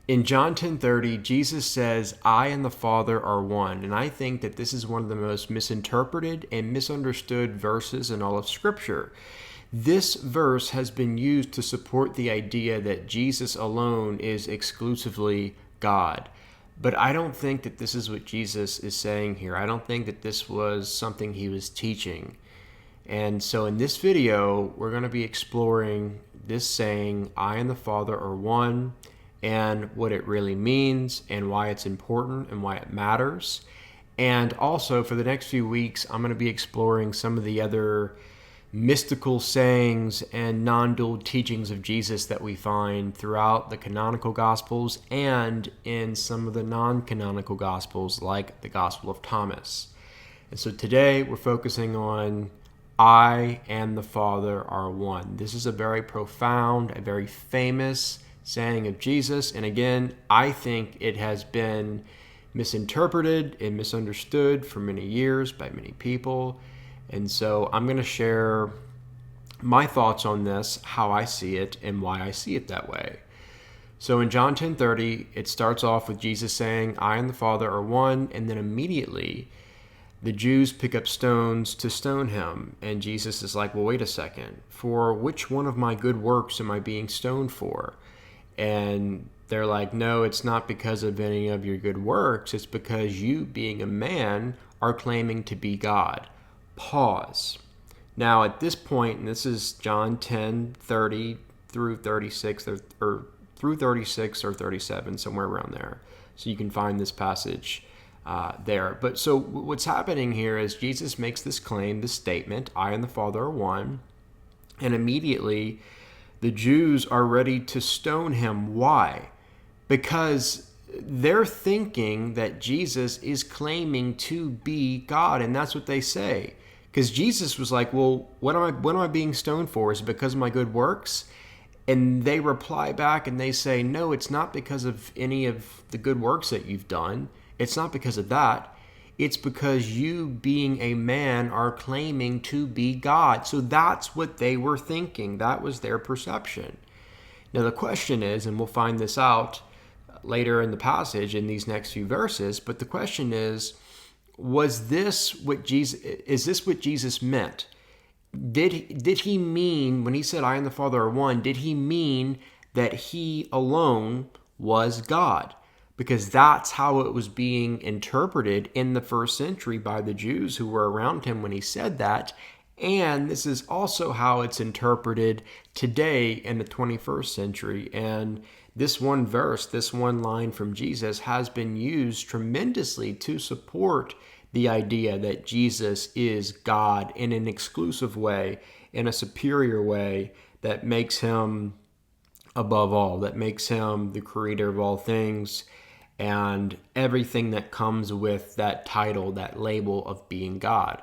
In John 10:30, Jesus says, "I and the Father are one." And I think that this is one of the most misinterpreted and misunderstood verses in all of Scripture. This verse has been used to support the idea that Jesus alone is exclusively God. But I don't think that this is what Jesus is saying here. I don't think that this was something he was teaching. And so in this video, we're going to be exploring this saying, "I and the Father are one," and what it really means and why it's important and why it matters. And also for the next few weeks, I'm going to be exploring some of the other mystical sayings and non-dual teachings of Jesus that we find throughout the canonical Gospels and in some of the non-canonical Gospels, like the Gospel of Thomas. And so today we're focusing on "I and the Father are one." This is a very profound, a very famous saying of Jesus. And again, I think it has been misinterpreted and misunderstood for many years by many people. And so I'm going to share my thoughts on this, how I see it, and why I see it that way. So in John 10:30, it starts off with Jesus saying, "I and the Father are one," and then immediately the Jews pick up stones to stone him. And Jesus is like, "Well, wait a second. For which one of my good works am I being stoned for?" And they're like, "No, it's not because of any of your good works. It's because you, being a man, are claiming to be God." Pause. Now, at this point, and this is John 10:30 through 36, or through 36 or 37, somewhere around there. So you can find this passage there. But so what's happening here is Jesus makes this claim, this statement, "I and the Father are one," and immediately the Jews are ready to stone him. Why? Because they're thinking that Jesus is claiming to be God, and that's what they say. Because Jesus was like, "Well, what am I being stoned for? Is it because of my good works?" And they reply back and they say, "No, it's not because of any of the good works that you've done. It's not because of that. It's because you, being a man, are claiming to be God." So that's what they were thinking. That was their perception. Now the question is, and we'll find this out later in the passage in these next few verses, but the question is, is this what Jesus meant? Did he mean, when he said, "I and the Father are one," did he mean that he alone was God? Because that's how it was being interpreted in the first century by the Jews who were around him when he said that. And this is also how it's interpreted today in the 21st century. And this one verse, this one line from Jesus has been used tremendously to support the idea that Jesus is God in an exclusive way, in a superior way that makes him above all, that makes him the creator of all things, and everything that comes with that title, that label of being God.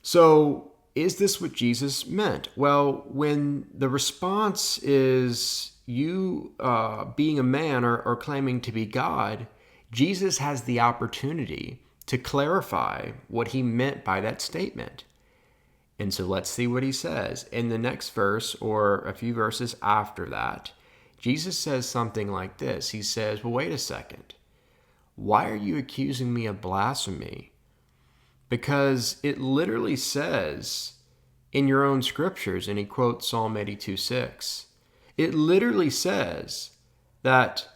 So is this what Jesus meant? Well, when the response is you being a man or claiming to be God, Jesus has the opportunity to clarify what he meant by that statement. And so let's see what he says. In the next verse, or a few verses after that, Jesus says something like this. He says, "Well, wait a second. Why are you accusing me of blasphemy?" Because it literally says in your own scriptures, and he quotes Psalm 82:6, it literally says that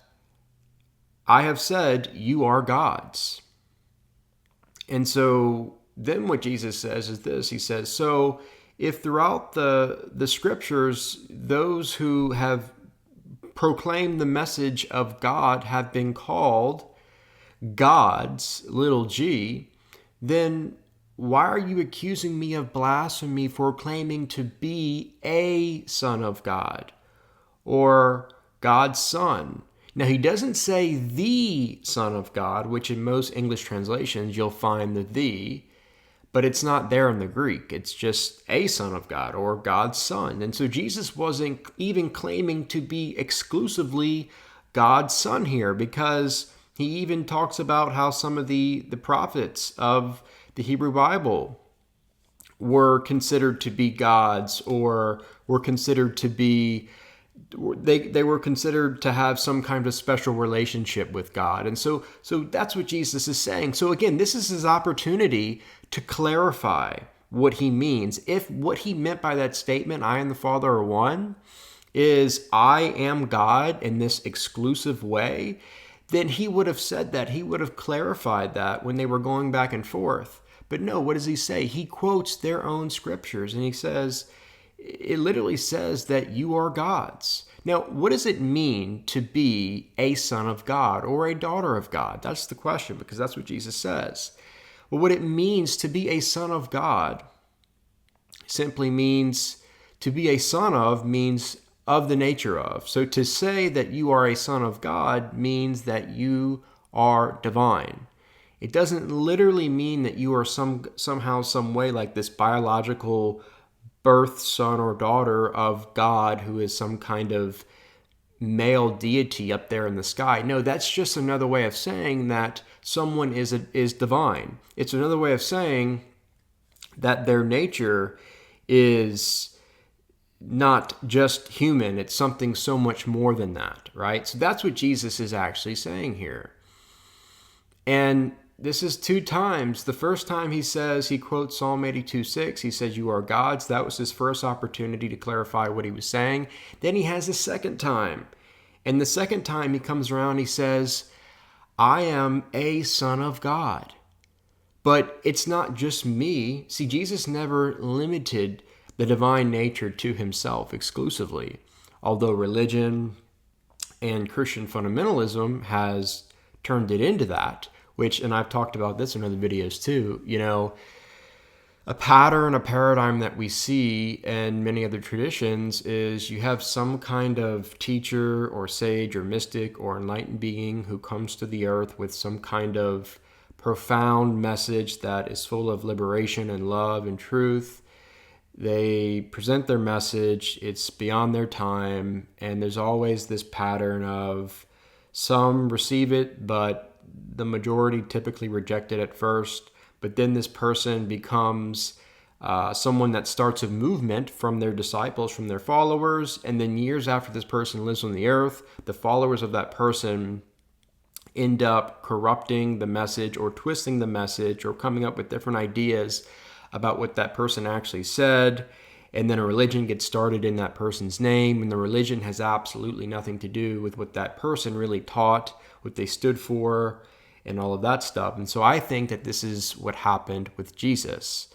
"I have said you are gods." And so then what Jesus says is this. He says, so if throughout the scriptures, those who have proclaimed the message of God have been called gods, little g, then why are you accusing me of blasphemy for claiming to be a son of God or God's son? Now, he doesn't say the Son of God, which in most English translations you'll find the, but it's not there in the Greek. It's just a Son of God or God's Son. And so Jesus wasn't even claiming to be exclusively God's Son here, because he even talks about how some of the prophets of the Hebrew Bible were considered to be gods, or were considered to be they were considered to have some kind of special relationship with God. And so that's what Jesus is saying. So again, this is his opportunity to clarify what he means. If what he meant by that statement, I and the Father are one, is I am God in this exclusive way, then he would have said that. He would have clarified that when they were going back and forth. But no, what does he say? He quotes their own scriptures, and he says, it literally says that you are gods. Now, what does it mean to be a son of God or a daughter of God? That's the question, because that's what Jesus says. Well, what it means to be a son of God simply means to be a son of means of the nature of. So to say that you are a son of God means that you are divine. It doesn't literally mean that you are somehow, some way like this biological birth son or daughter of God who is some kind of male deity up there in the sky. No, that's just another way of saying that someone is divine. It's another way of saying that their nature is not just human. It's something so much more than that, right? So that's what Jesus is actually saying here. And this is two times. The first time he quotes Psalm 82:6. He says, you are gods. That was his first opportunity to clarify what he was saying. Then he has a second time. And the second time he comes around, he says, I am a son of God. But it's not just me. See, Jesus never limited the divine nature to himself exclusively. Although religion and Christian fundamentalism has turned it into that, which, and I've talked about this in other videos too, a pattern, a paradigm that we see in many other traditions is you have some kind of teacher or sage or mystic or enlightened being who comes to the earth with some kind of profound message that is full of liberation and love and truth. They present their message, it's beyond their time, and there's always this pattern of some receive it, but the majority typically reject it at first. But then this person becomes someone that starts a movement from their disciples, from their followers, and then years after this person lives on the earth, the followers of that person end up corrupting the message or twisting the message or coming up with different ideas about what that person actually said. And then a religion gets started in that person's name, and the religion has absolutely nothing to do with what that person really taught, what they stood for, and all of that stuff. And so I think that this is what happened with Jesus.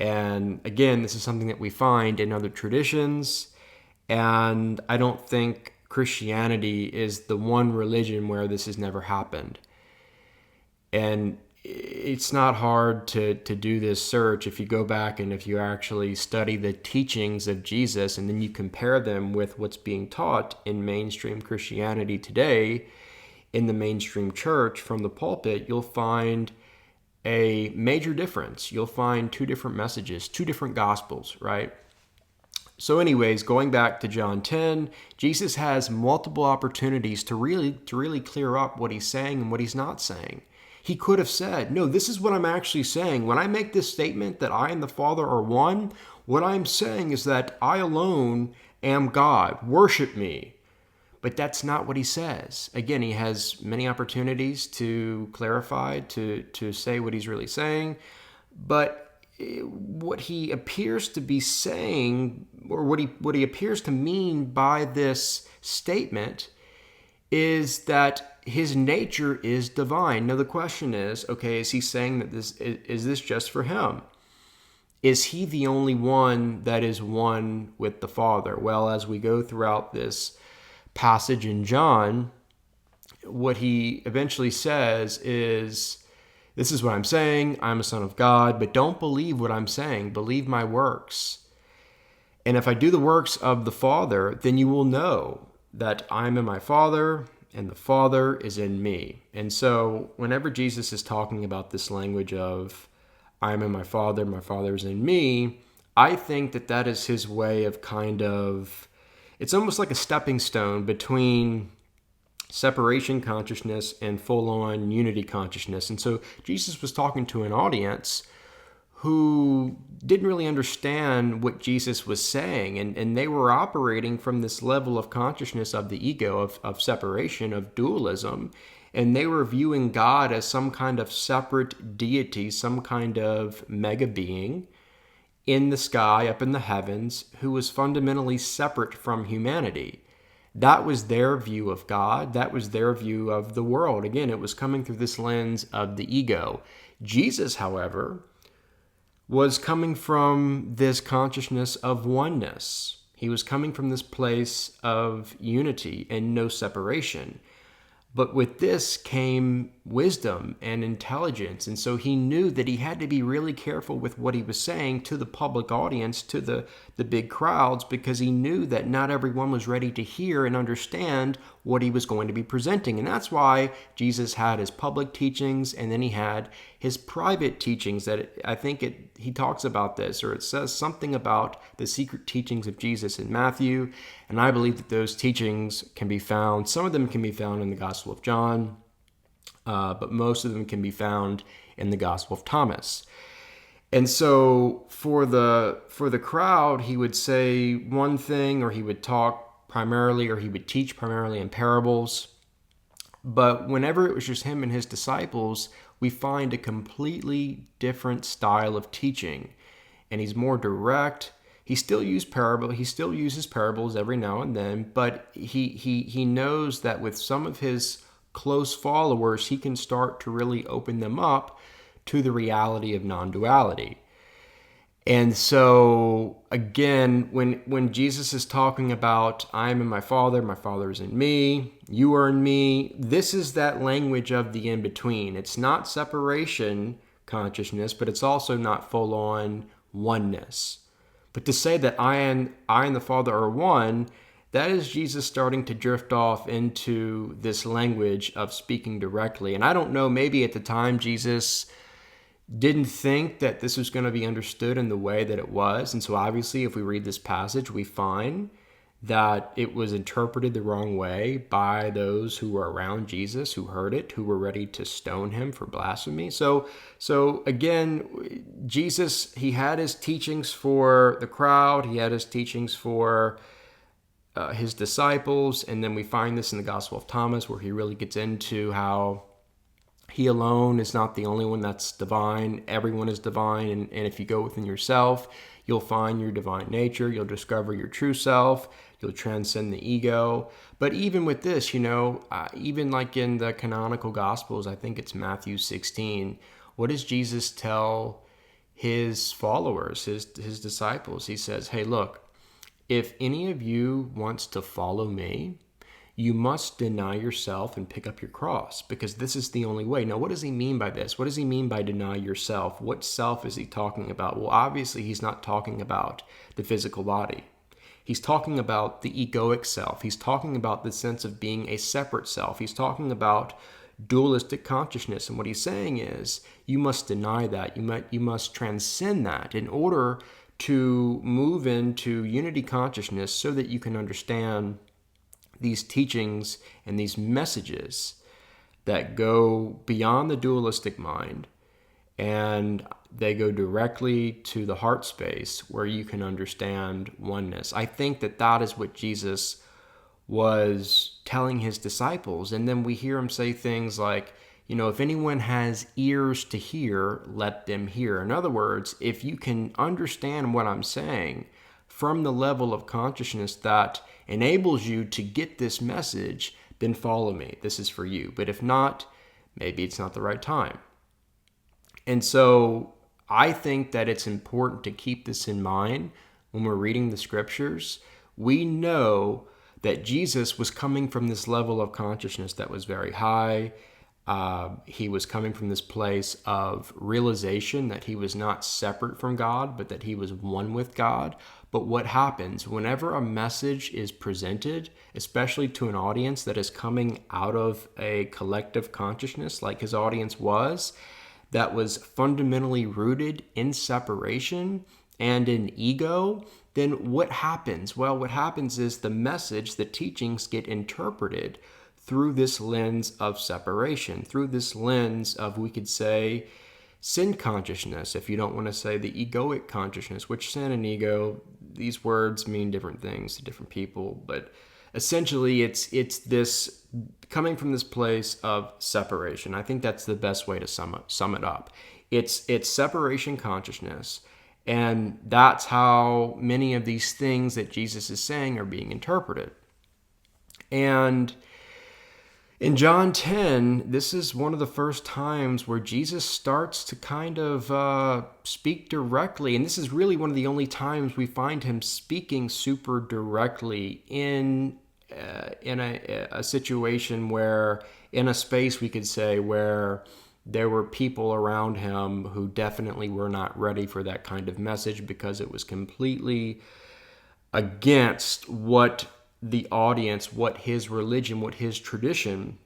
And again, this is something that we find in other traditions, and I don't think Christianity is the one religion where this has never happened. And it's not hard to do this search if you go back and if you actually study the teachings of Jesus and then you compare them with what's being taught in mainstream Christianity today, in the mainstream church from the pulpit, you'll find a major difference. You'll find two different messages, two different gospels, right? So anyways, going back to John 10, Jesus has multiple opportunities to really clear up what he's saying and what he's not saying. He could have said, no, this is what I'm actually saying. When I make this statement that I and the Father are one, what I'm saying is that I alone am God. Worship me. But that's not what he says. Again, he has many opportunities to clarify, to say what he's really saying. But what he appears to be saying, or what he appears to mean by this statement, is that his nature is divine. Now the question is, okay, is he saying that is this just for him? Is he the only one that is one with the Father? Well, as we go throughout this passage in John, what he eventually says is, this is what I'm saying, I'm a son of God, but don't believe what I'm saying, believe my works. And if I do the works of the Father, then you will know that I'm in my Father and the Father is in me. And so whenever Jesus is talking about this language of I'm in my Father is in me, I think that is his way of it's almost like a stepping stone between separation consciousness and full-on unity consciousness. And so Jesus was talking to an audience who didn't really understand what Jesus was saying, and they were operating from this level of consciousness of the ego, of separation, of dualism, and they were viewing God as some kind of separate deity, some kind of mega being in the sky, up in the heavens, who was fundamentally separate from humanity. That was their view of God. That was their view of the world. Again, it was coming through this lens of the ego. Jesus, however, was coming from this consciousness of oneness. He was coming from this place of unity and no separation. But with this came wisdom and intelligence. And so he knew that he had to be really careful with what he was saying to the public audience, to the big crowds, because he knew that not everyone was ready to hear and understand what he was going to be presenting. And that's why Jesus had his public teachings, and then he had his private teachings that I think he talks about this, or it says something about the secret teachings of Jesus in Matthew. And I believe that those teachings can be found, some of them can be found in the Gospel of John, but most of them can be found in the Gospel of Thomas. And so for the crowd, he would say one thing, or he would talk primarily, or he would teach primarily in parables. But whenever it was just him and his disciples, we find a completely different style of teaching. And he's more direct. He still uses parables every now and then, but he knows that with some of his close followers, he can start to really open them up to the reality of non-duality. And so, again, when Jesus is talking about, I am in my Father is in me, you are in me, this is that language of the in-between. It's not separation consciousness, but it's also not full-on oneness. But to say that I and the Father are one, that is Jesus starting to drift off into this language of speaking directly. And I don't know, maybe at the time Jesus didn't think that this was going to be understood in the way that it was. And so obviously, if we read this passage, we find that it was interpreted the wrong way by those who were around Jesus, who heard it, who were ready to stone him for blasphemy. So again, Jesus, he had his teachings for the crowd. He had his teachings for his disciples. And then we find this in the Gospel of Thomas, where he really gets into how he alone is not the only one that's divine. Everyone is divine. And if you go within yourself, you'll find your divine nature. You'll discover your true self. You'll transcend the ego. But even with this, even like in the canonical Gospels, I think it's Matthew 16, what does Jesus tell his followers, his disciples? He says, hey, look, if any of you wants to follow me, you must deny yourself and pick up your cross, because this is the only way. Now, what does he mean by this? What does he mean by deny yourself? What self is he talking about? Well, obviously, he's not talking about the physical body. He's talking about the egoic self. He's talking about the sense of being a separate self. He's talking about dualistic consciousness. And what he's saying is, you must deny that. You must transcend that in order to move into unity consciousness, so that you can understand these teachings and these messages that go beyond the dualistic mind, and they go directly to the heart space where you can understand oneness. I think that is what Jesus was telling his disciples. And then we hear him say things like, if anyone has ears to hear, let them hear. In other words, if you can understand what I'm saying from the level of consciousness that enables you to get this message, then follow me. This is for you. But if not, maybe it's not the right time. And so I think that it's important to keep this in mind when we're reading the scriptures. We know that Jesus was coming from this level of consciousness that was very high. He was coming from this place of realization that he was not separate from God, but that he was one with God. But what happens whenever a message is presented, especially to an audience that is coming out of a collective consciousness like his audience was, that was fundamentally rooted in separation and in ego, then what happens? Well, what happens is the message, the teachings get interpreted through this lens of separation, through this lens of, we could say, sin consciousness, if you don't want to say the egoic consciousness, which sin and ego, these words mean different things to different people, but essentially it's this coming from this place of separation. I think that's the best way to sum it up. It's separation consciousness, and that's how many of these things that Jesus is saying are being interpreted. And in John 10, this is one of the first times where Jesus starts to kind of speak directly. And this is really one of the only times we find him speaking super directly in a situation where, in a space we could say, where there were people around him who definitely were not ready for that kind of message, because it was completely against what the audience, what his religion, what his tradition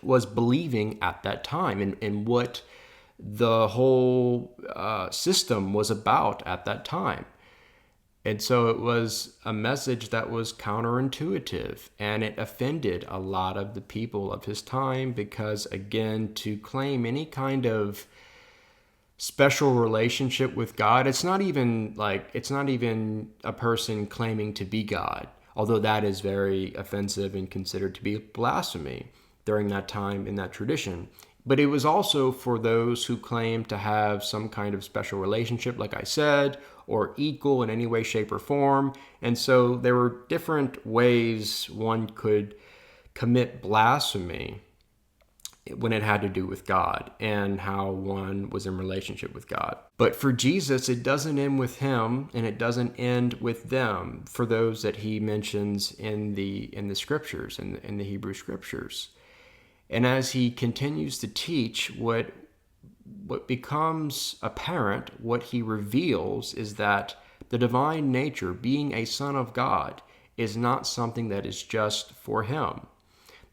was believing at that time, and what the whole system was about at that time. And so it was a message that was counterintuitive, and it offended a lot of the people of his time, because, again, to claim any kind of special relationship with God, it's not even a person claiming to be God, although that is very offensive and considered to be blasphemy during that time in that tradition. But it was also for those who claimed to have some kind of special relationship, like I said, or equal in any way, shape, or form. And so there were different ways one could commit blasphemy when it had to do with God and how one was in relationship with God. But for Jesus, it doesn't end with him, and it doesn't end with them, for those that he mentions in the scriptures, in the Hebrew scriptures. And as he continues to teach, what becomes apparent, what he reveals, is that the divine nature, being a son of God, is not something that is just for him.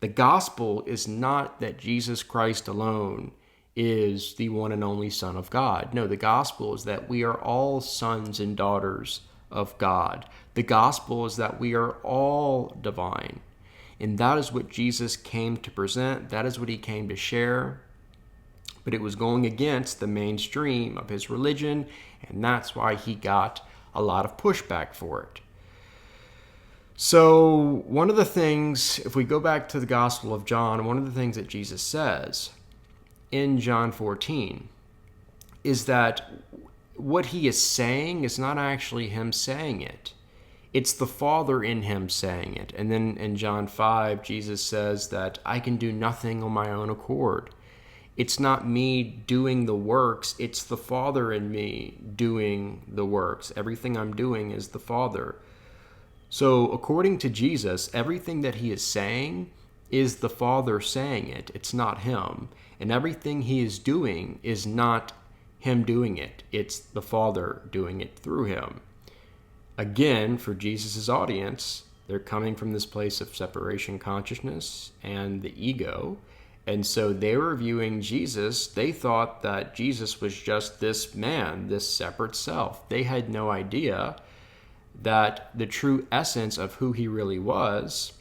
The gospel is not that Jesus Christ alone is the one and only Son of God. No, the gospel is that we are all sons and daughters of God. The gospel is that we are all divine. And that is what Jesus came to present. That is what he came to share. But it was going against the mainstream of his religion, and that's why he got a lot of pushback for it. So one of the things, if we go back to the Gospel of John, one of the things that Jesus says in John 14 is that what he is saying is not actually him saying it. It's the Father in him saying it. And then in John 5, Jesus says that I can do nothing on my own accord. It's not me doing the works, it's the Father in me doing the works. Everything I'm doing is the Father. So according to Jesus, everything that he is saying is the Father saying it. It's not him. And everything he is doing is not him doing it. It's the Father doing it through him. Again, for Jesus' audience, they're coming from this place of separation consciousness and the ego. And so they were viewing Jesus, they thought that Jesus was just this man, this separate self. They had no idea that the true essence of who he really was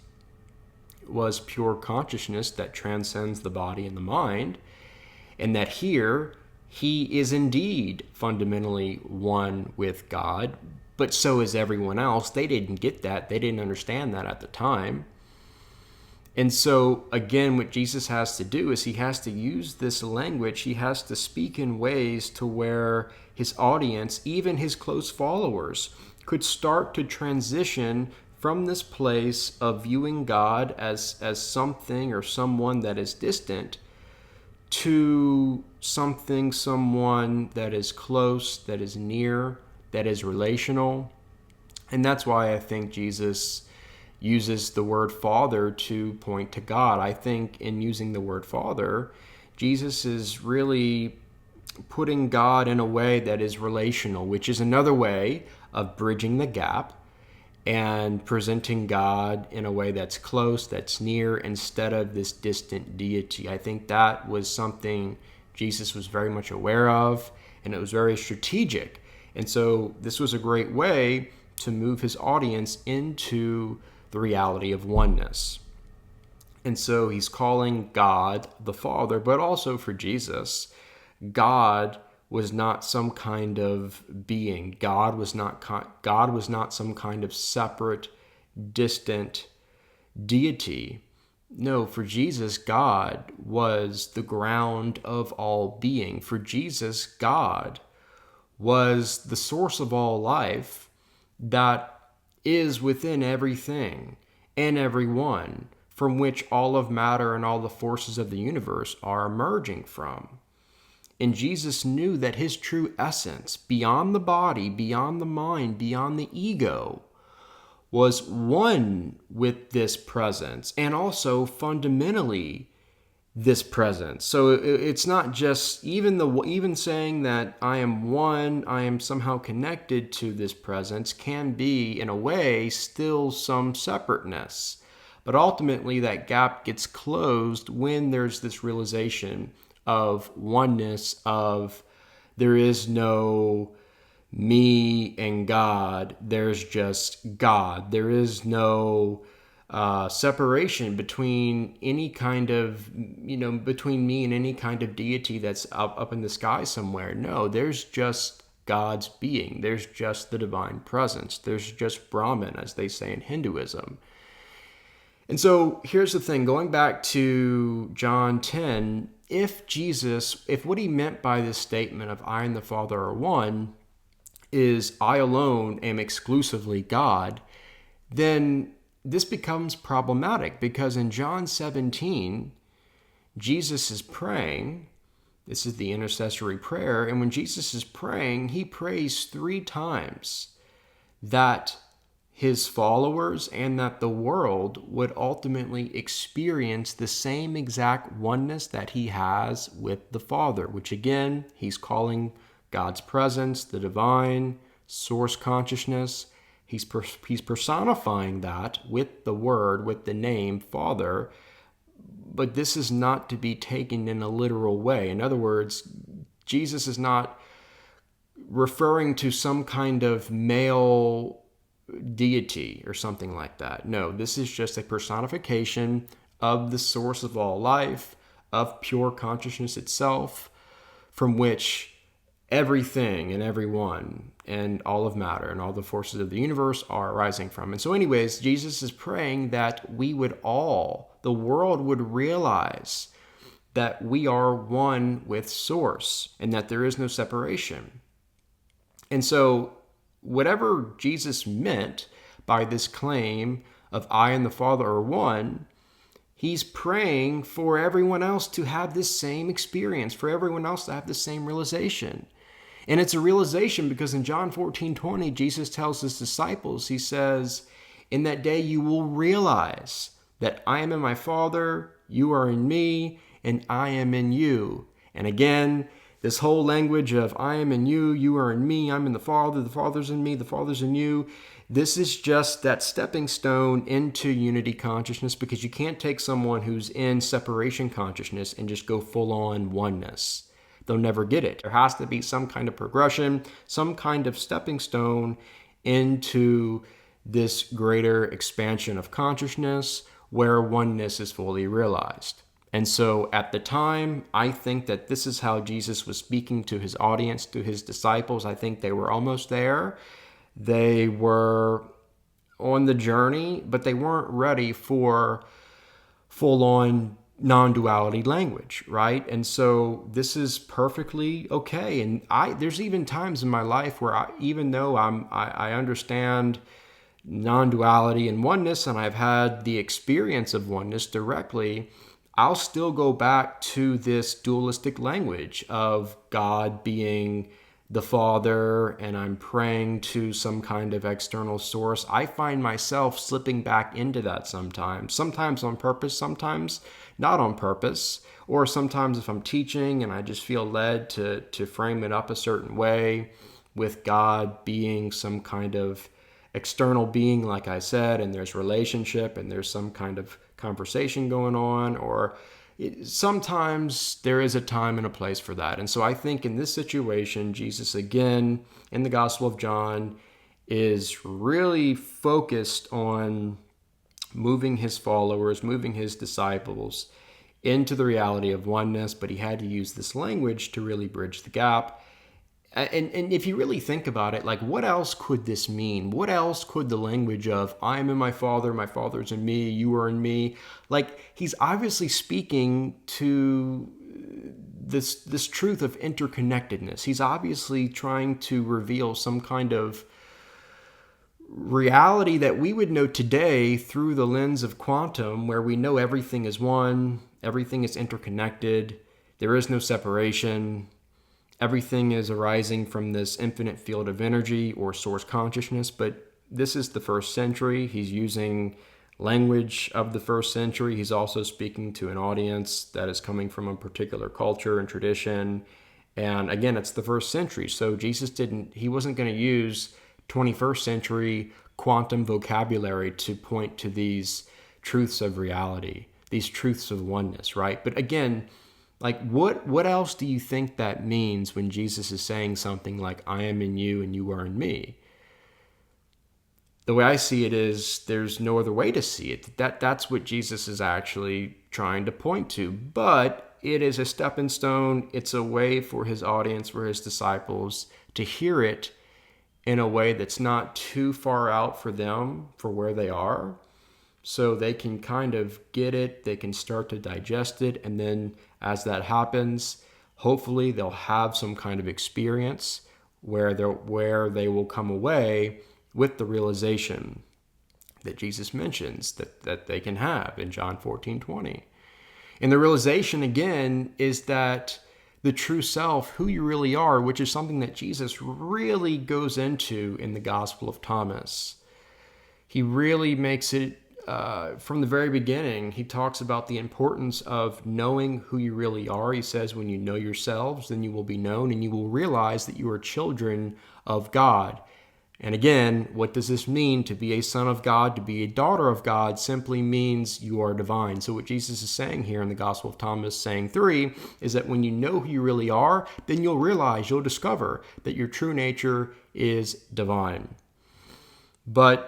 pure consciousness that transcends the body and the mind, and that here he is indeed fundamentally one with God, but so is everyone else. They didn't get that. They didn't understand that at the time. And so, again, what Jesus has to do is he has to use this language. He has to speak in ways to where his audience, even his close followers, could start to transition from this place of viewing God as something or someone that is distant to someone that is close, that is near, that is relational. And that's why I think Jesus uses the word Father to point to God. I think in using the word Father, Jesus is really putting God in a way that is relational, which is another way of bridging the gap and presenting God in a way that's close, that's near, instead of this distant deity. I think that was something Jesus was very much aware of, and it was very strategic. And so this was a great way to move his audience into the reality of oneness. And so he's calling God the Father, but also for Jesus, God was not some kind of being. God was not some kind of separate, distant deity. No, for Jesus, God was the ground of all being. For Jesus, God was the source of all life that is within everything and everyone, from which all of matter and all the forces of the universe are emerging from. And Jesus knew that his true essence, beyond the body, beyond the mind, beyond the ego, was one with this presence, and also fundamentally this presence. So it's not just even saying that I am one, I am somehow connected to this presence, can be in a way still some separateness. But ultimately that gap gets closed when there's this realization of oneness, of there is no me and God, there's just God. There is no separation between any kind of, between me and any kind of deity that's up in the sky somewhere. No, there's just God's being. There's just the divine presence. There's just Brahman, as they say in Hinduism. And so here's the thing, going back to John 10, if what he meant by this statement of I and the Father are one, is I alone am exclusively God, then this becomes problematic, because in John 17, Jesus is praying. This is the intercessory prayer. And when Jesus is praying, he prays 3 times that his followers and that the world would ultimately experience the same exact oneness that he has with the Father, which again, he's calling God's presence, the divine source consciousness. He's personifying that with the word, with the name Father. But this is not to be taken in a literal way. In other words, Jesus is not referring to some kind of male deity or something like that. No, this is just a personification of the source of all life, of pure consciousness itself, from which everything and everyone and all of matter and all the forces of the universe are arising from. And so anyways, Jesus is praying that the world would realize that we are one with Source and that there is no separation. And so whatever Jesus meant by this claim of I and the Father are one, he's praying for everyone else to have this same experience, for everyone else to have the same realization. And it's a realization because in John 14:20, Jesus tells his disciples, he says, in that day you will realize that I am in my Father, you are in me, and I am in you. And again, this whole language of I am in you, you are in me, I'm in the Father's in me, the Father's in you. This is just that stepping stone into unity consciousness, because you can't take someone who's in separation consciousness and just go full on oneness. They'll never get it. There has to be some kind of progression, some kind of stepping stone into this greater expansion of consciousness where oneness is fully realized. And so at the time, I think that this is how Jesus was speaking to his audience, to his disciples. I think they were almost there. They were on the journey, but they weren't ready for full-on non-duality language, right? And so this is perfectly okay. And there's even times in my life where even though I understand non-duality and oneness, and I've had the experience of oneness directly, I'll still go back to this dualistic language of God being the Father, and I'm praying to some kind of external source. I find myself slipping back into that sometimes on purpose, sometimes not on purpose, or sometimes if I'm teaching and I just feel led to frame it up a certain way, with God being some kind of external being, like I said, and there's relationship and there's some kind of conversation going on, or sometimes there is a time and a place for that. And so I think in this situation, Jesus, again, in the Gospel of John, is really focused on moving his followers, moving his disciples into the reality of oneness, but he had to use this language to really bridge the gap. And if you really think about it, like, what else could this mean? What else could the language of I am in my Father's in me, you are in me, like, he's obviously speaking to this truth of interconnectedness. He's obviously trying to reveal some kind of reality that we would know today through the lens of quantum, where we know everything is one, everything is interconnected, there is no separation. Everything is arising from this infinite field of energy or source consciousness, but this is the first century. He's using language of the first century. He's also speaking to an audience that is coming from a particular culture and tradition. And again, it's the first century. So he wasn't going to use 21st century quantum vocabulary to point to these truths of reality, these truths of oneness, right? But again, like, what else do you think that means when Jesus is saying something like, I am in you and you are in me? The way I see it is there's no other way to see it. That's what Jesus is actually trying to point to. But it is a stepping stone. It's a way for his audience, for his disciples to hear it in a way that's not too far out for them, for where they are. So they can kind of get it, they can start to digest it, and then as that happens, hopefully they'll have some kind of experience where they will come away with the realization that Jesus mentions that they can have in John 14:20. And the realization, again, is that the true self, who you really are, which is something that Jesus really goes into in the Gospel of Thomas. He really makes it from the very beginning. He talks about the importance of knowing who you really are. He says, when you know yourselves, then you will be known and you will realize that you are children of God. And again, what does this mean? To be a son of God, to be a daughter of God, simply means you are divine. So what Jesus is saying here in the Gospel of Thomas, saying 3, is that when you know who you really are, then you'll discover that your true nature is divine. But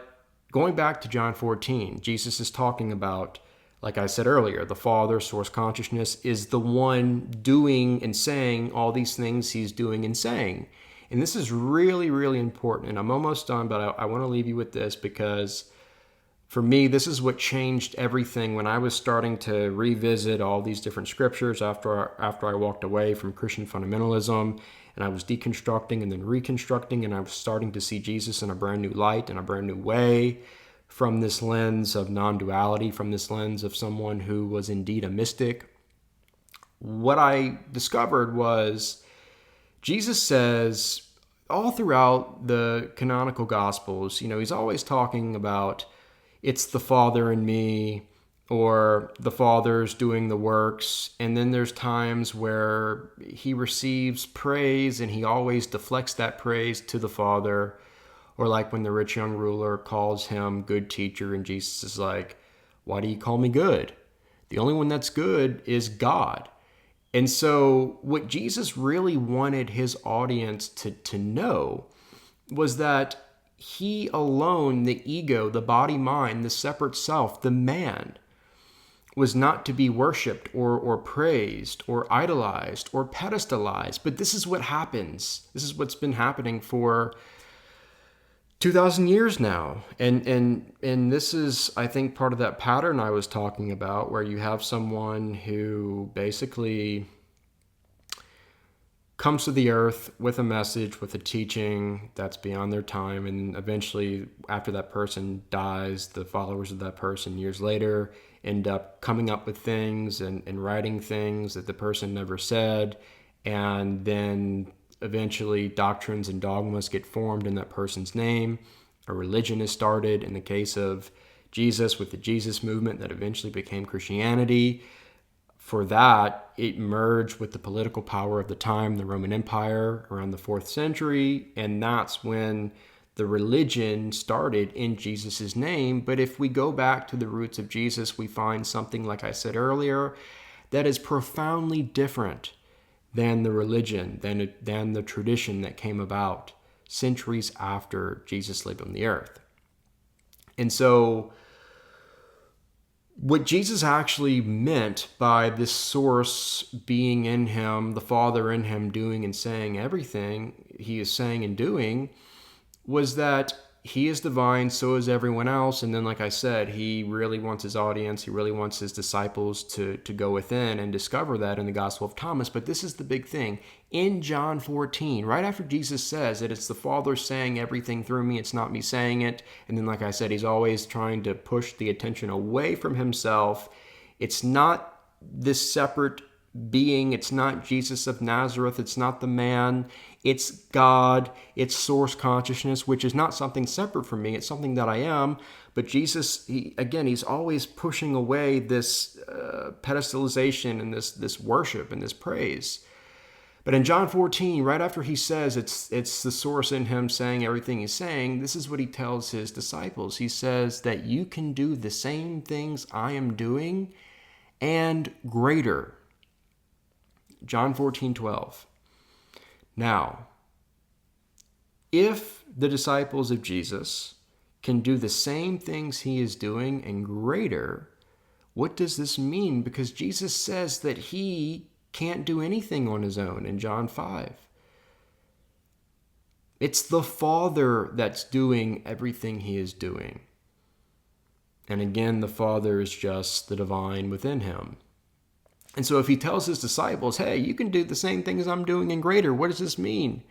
going back to John 14, Jesus is talking about, like I said earlier, the Father, source consciousness, is the one doing and saying all these things he's doing and saying. And this is really, really important. And I'm almost done, but I want to leave you with this, because for me, this is what changed everything when I was starting to revisit all these different scriptures after I walked away from Christian fundamentalism, and I was deconstructing and then reconstructing, and I was starting to see Jesus in a brand new light, in a brand new way, from this lens of non-duality, from this lens of someone who was indeed a mystic. What I discovered was Jesus says all throughout the canonical Gospels, he's always talking about it's the Father in me, or the Father's doing the works. And then there's times where he receives praise and he always deflects that praise to the Father. Or like when the rich young ruler calls him good teacher, and Jesus is like, why do you call me good? The only one that's good is God. And so what Jesus really wanted his audience to know was that he alone, the ego, the body mind, the separate self, the man, was not to be worshipped or praised or idolized or pedestalized. But this is what happens. This is what's been happening for 2,000 years now. And this is, I think, part of that pattern I was talking about, where you have someone who basically comes to the earth with a message, with a teaching that's beyond their time, and eventually, after that person dies, the followers of that person years later end up coming up with things and writing things that the person never said, and then eventually doctrines and dogmas get formed in that person's name. A religion is started, in the case of Jesus, with the Jesus movement that eventually became Christianity. For that, it merged with the political power of the time, the Roman Empire, around the 4th century, and that's when the religion started in Jesus' name. But if we go back to the roots of Jesus, we find something, like I said earlier, that is profoundly different than the religion, than the tradition that came about centuries after Jesus lived on the earth. And so What Jesus actually meant by this source being in him, the Father in him doing and saying everything he is saying and doing, was that he is divine, so is everyone else. And then, like I said, he really wants his audience, he really wants his disciples to go within and discover that in the Gospel of Thomas. But this is the big thing. In John 14, right after Jesus says that it's the Father saying everything through me, it's not me saying it. And then, like I said, he's always trying to push the attention away from himself. It's not this separate being. It's not Jesus of Nazareth. It's not the man. It's God. It's source consciousness, which is not something separate from me. It's something that I am. But Jesus, he's always pushing away this pedestalization and this worship and this praise. But in John 14, right after he says it's the source in him saying everything he's saying, this is what he tells his disciples. He says that you can do the same things I am doing and greater. John 14:12. Now, if the disciples of Jesus can do the same things he is doing and greater, what does this mean? Because Jesus says that he can't do anything on his own in John 5. It's the Father that's doing everything he is doing. And again, the Father is just the divine within him. And so if he tells his disciples, hey, you can do the same things I'm doing and greater, what does this mean?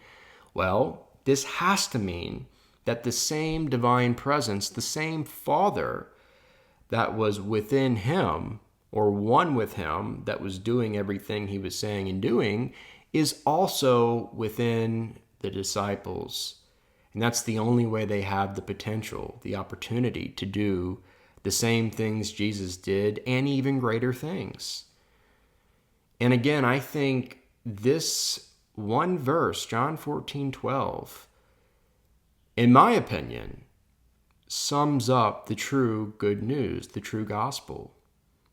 Well, this has to mean that the same divine presence, the same Father that was within him, or one with him, that was doing everything he was saying and doing, is also within the disciples. And that's the only way they have the potential, the opportunity to do the same things Jesus did and even greater things. And again, I think this one verse, John 14:12, in my opinion, sums up the true good news, the true gospel,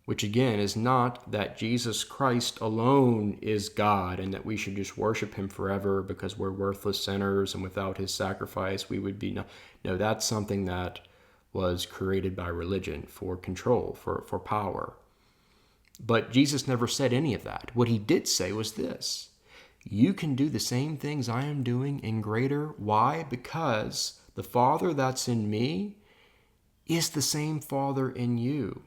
which again is not that Jesus Christ alone is God and that we should just worship him forever because we're worthless sinners and without his sacrifice we would be no, that's something that was created by religion for control, for power. But Jesus never said any of that. What he did say was this: you can do the same things I am doing and greater. Why? Because the Father that's in me is the same Father in you.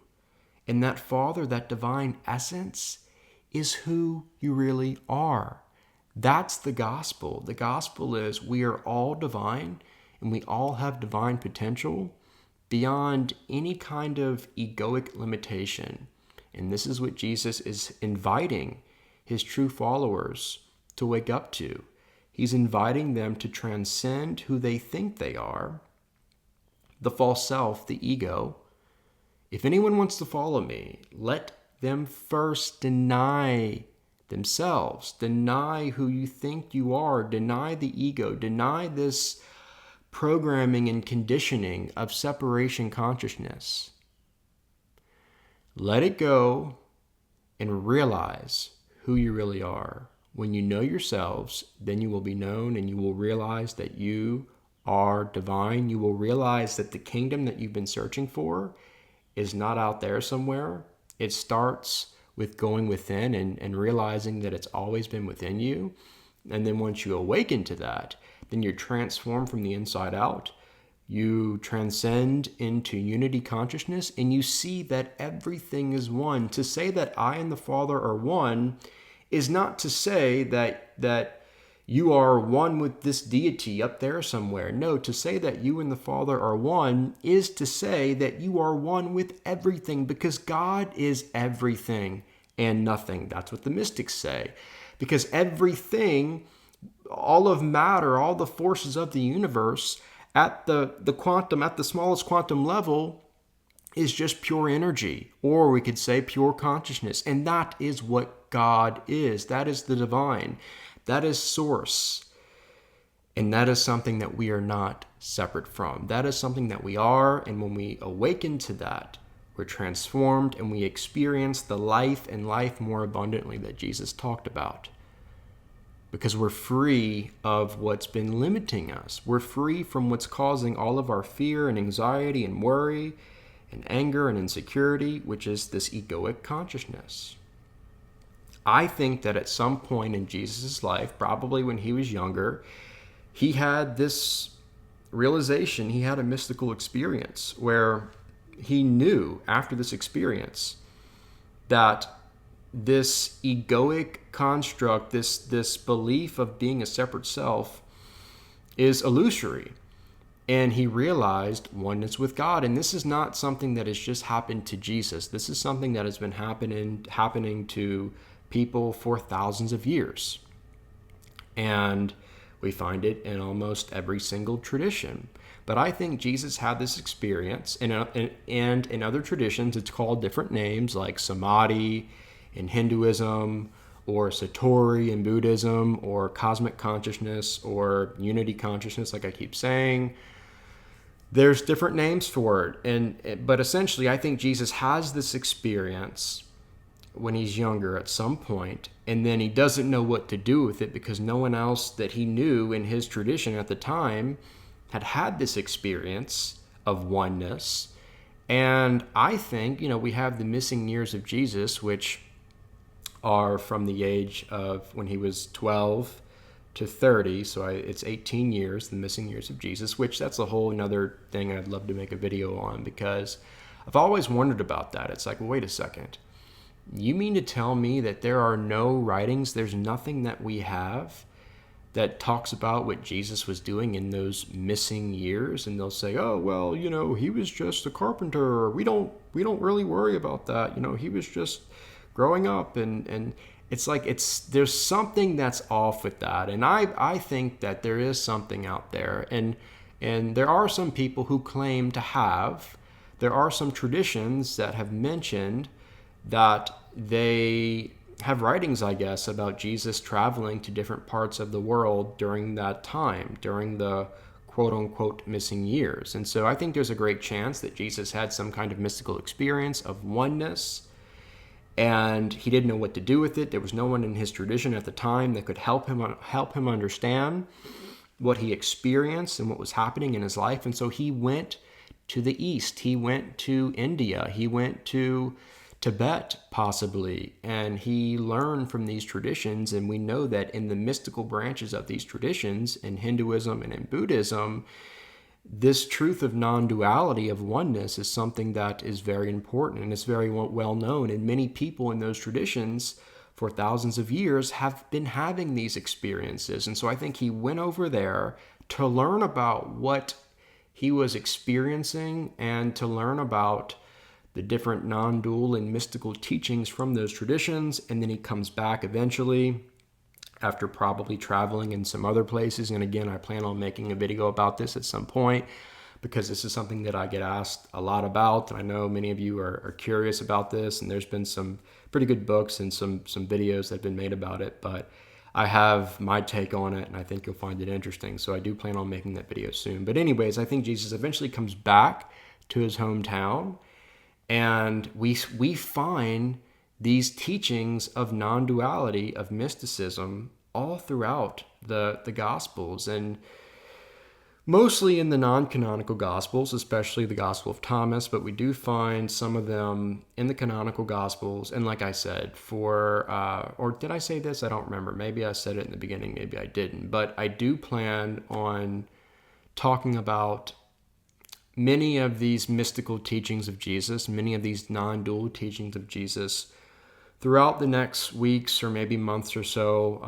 And that Father, that divine essence, is who you really are. That's the gospel. The gospel is we are all divine and we all have divine potential beyond any kind of egoic limitation. And this is what Jesus is inviting his true followers to wake up to. He's inviting them to transcend who they think they are, the false self, the ego. If anyone wants to follow me, let them first deny themselves, deny who you think you are, deny the ego, deny this programming and conditioning of separation consciousness. Let it go and realize who you really are. When you know yourselves, then you will be known and you will realize that you are divine. You will realize that the kingdom that you've been searching for is not out there somewhere. It starts with going within and realizing that it's always been within you. And then once you awaken to that, then you're transformed from the inside out. You transcend into unity consciousness and you see that everything is one. To say that I and the Father are one is not to say that you are one with this deity up there somewhere. No, to say that you and the Father are one is to say that you are one with everything, because God is everything and nothing. That's what the mystics say. Because everything, all of matter, all the forces of the universe, at the quantum, at the smallest quantum level, is just pure energy, or we could say pure consciousness. And that is what God is. That is the divine. That is source. And that is something that we are not separate from. That is something that we are. And when we awaken to that, we're transformed and we experience the life and life more abundantly that Jesus talked about. Because we're free of what's been limiting us. We're free from what's causing all of our fear and anxiety and worry and anger and insecurity, which is this egoic consciousness. I think that at some point in Jesus' life, probably when he was younger, he had this realization, he had a mystical experience where he knew after this experience that this egoic construct, this belief of being a separate self, is illusory. And he realized oneness with God. And this is not something that has just happened to Jesus. This is something that has been happening to people for thousands of years. And we find it in almost every single tradition. But I think Jesus had this experience, and in other traditions, it's called different names like Samadhi in Hinduism, or Satori in Buddhism, or cosmic consciousness, or unity consciousness, like I keep saying. There's different names for it, but essentially, I think Jesus has this experience when he's younger at some point, and then he doesn't know what to do with it because no one else that he knew in his tradition at the time had this experience of oneness. And I think, we have the missing years of Jesus, which are from the age of when he was 12 to 30. So it's 18 years, the missing years of Jesus, which that's a whole another thing I'd love to make a video on, because I've always wondered about that. It's like, well, wait a second. You mean to tell me that there are no writings, there's nothing that we have that talks about what Jesus was doing in those missing years? And they'll say, oh, well, he was just a carpenter, or we don't really worry about that. He was just growing up, and it's like there's something that's off with that. And I think that there is something out there, and there are some people who claim to have. There are some traditions that have mentioned that they have writings, I guess, about Jesus traveling to different parts of the world during that time, during the quote-unquote missing years. And so I think there's a great chance that Jesus had some kind of mystical experience of oneness, and he didn't know what to do with it. There was no one in his tradition at the time that could help him understand what he experienced and what was happening in his life. And so he went to the East. He went to India. He went to Tibet, possibly, and he learned from these traditions. And we know that in the mystical branches of these traditions, in Hinduism and in Buddhism, this truth of non-duality, of oneness, is something that is very important, and it's very well known. And many people in those traditions for thousands of years have been having these experiences. And so I think he went over there to learn about what he was experiencing and to learn about the different non-dual and mystical teachings from those traditions. And then he comes back eventually after probably traveling in some other places. And again, I plan on making a video about this at some point, because this is something that I get asked a lot about. And I know many of you are curious about this, and there's been some pretty good books and some videos that have been made about it, but I have my take on it, and I think you'll find it interesting. So I do plan on making that video soon. But anyways, I think Jesus eventually comes back to his hometown, and we find these teachings of non-duality, of mysticism, all throughout the Gospels, and mostly in the non-canonical Gospels, especially the Gospel of Thomas, but we do find some of them in the canonical Gospels. And like I said, or did I say this? I don't remember. Maybe I said it in the beginning, maybe I didn't. But I do plan on talking about many of these mystical teachings of Jesus, many of these non-dual teachings of Jesus throughout the next weeks or maybe months or so.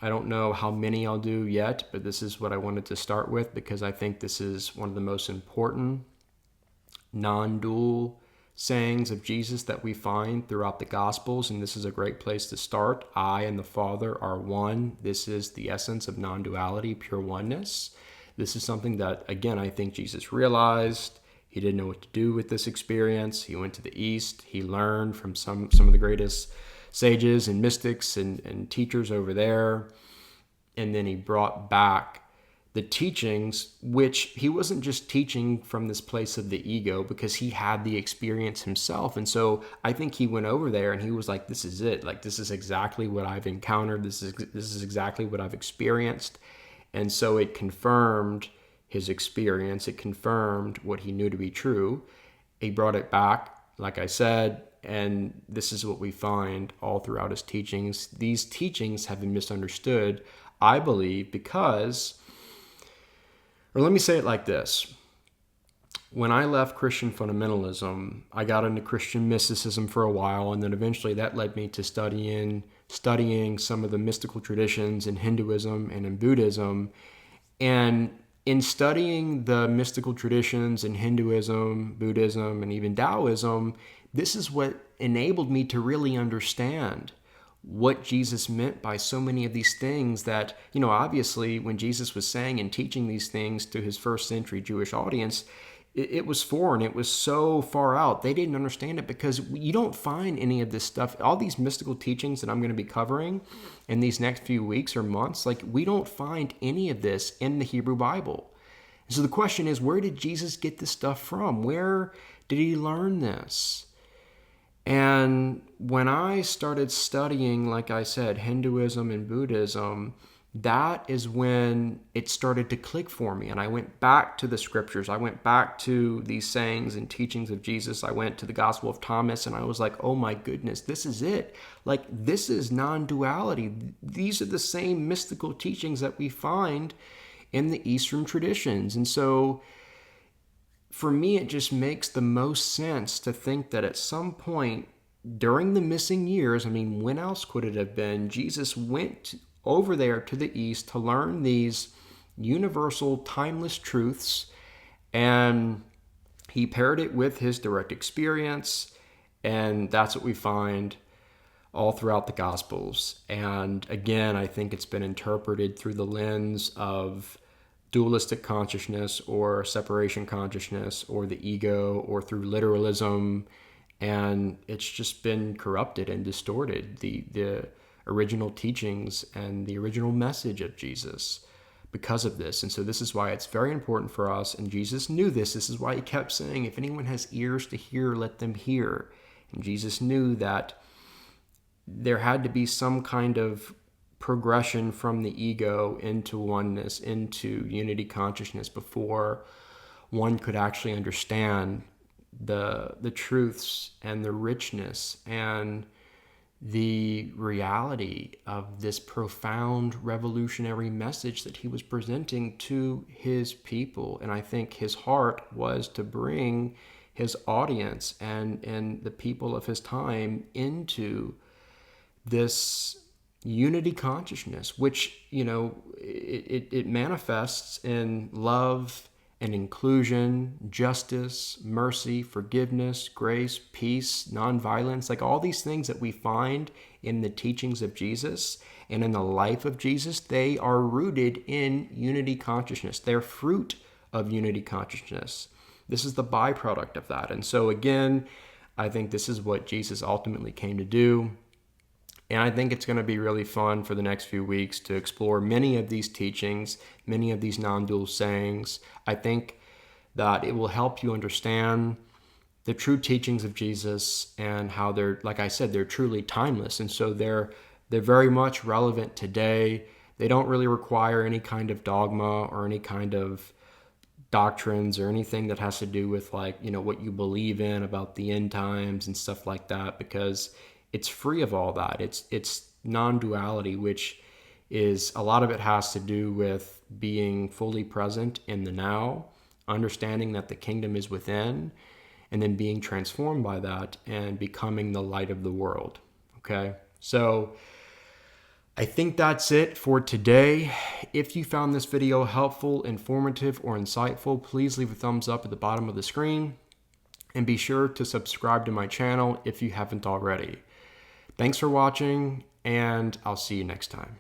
I don't know how many I'll do yet, but this is what I wanted to start with, because I think this is one of the most important non-dual sayings of Jesus that we find throughout the Gospels, and this is a great place to start. I and the Father are one. This is the essence of non-duality, pure oneness. This is something that, again, I think Jesus realized. He didn't know what to do with this experience. He went to the East. He learned from some of the greatest sages and mystics and teachers over there. And then he brought back the teachings, which he wasn't just teaching from this place of the ego, because he had the experience himself. And so I think he went over there and he was like, this is it. Like, this is exactly what I've encountered. This is exactly what I've experienced. And so it confirmed his experience. It confirmed what he knew to be true. He brought it back, like I said, and this is what we find all throughout his teachings. These teachings have been misunderstood, I believe, because, or let me say it like this. When I left Christian fundamentalism, I got into Christian mysticism for a while, and then eventually that led me to studying some of the mystical traditions in Hinduism and in Buddhism. And in studying the mystical traditions in Hinduism, Buddhism, and even Taoism, this is what enabled me to really understand what Jesus meant by so many of these things that, obviously when Jesus was saying and teaching these things to his first century Jewish audience, it was foreign. It was so far out. They didn't understand it because you don't find any of this stuff. All these mystical teachings that I'm going to be covering in these next few weeks or months, we don't find any of this in the Hebrew Bible. And so the question is, where did Jesus get this stuff from? Where did he learn this? And when I started studying, like I said, Hinduism and Buddhism, that is when it started to click for me. And I went back to the scriptures. I went back to these sayings and teachings of Jesus. I went to the Gospel of Thomas, and I was like, oh my goodness, this is it. This is non-duality. These are the same mystical teachings that we find in the Eastern traditions. And so for me, it just makes the most sense to think that at some point during the missing years, when else could it have been, Jesus went over there to the East to learn these universal, timeless truths, and he paired it with his direct experience, and that's what we find all throughout the Gospels. And again, I think it's been interpreted through the lens of dualistic consciousness or separation consciousness or the ego or through literalism, and it's just been corrupted and distorted. The original teachings and the original message of Jesus because of this. And so this is why it's very important for us, and Jesus knew this. This is why he kept saying, if anyone has ears to hear, let them hear. And Jesus knew that there had to be some kind of progression from the ego into oneness, into unity consciousness, before one could actually understand the truths and the richness and the reality of this profound revolutionary message that he was presenting to his people. And I think his heart was to bring his audience and the people of his time into this unity consciousness, which, it manifests in love and inclusion, justice, mercy, forgiveness, grace, peace, nonviolence, all these things that we find in the teachings of Jesus and in the life of Jesus. They are rooted in unity consciousness. They're fruit of unity consciousness. This is the byproduct of that. And so again, I think this is what Jesus ultimately came to do. And I think it's going to be really fun for the next few weeks to explore many of these teachings, many of these non-dual sayings. I think that it will help you understand the true teachings of Jesus and how they're, like I said, they're truly timeless. And so they're very much relevant today. They don't really require any kind of dogma or any kind of doctrines or anything that has to do with what you believe in about the end times and stuff like that, because it's free of all that. It's non-duality, which is, a lot of it has to do with being fully present in the now, understanding that the kingdom is within, and then being transformed by that and becoming the light of the world. Okay? So I think that's it for today. If you found this video helpful, informative, or insightful, please leave a thumbs up at the bottom of the screen, and be sure to subscribe to my channel if you haven't already. Thanks for watching, and I'll see you next time.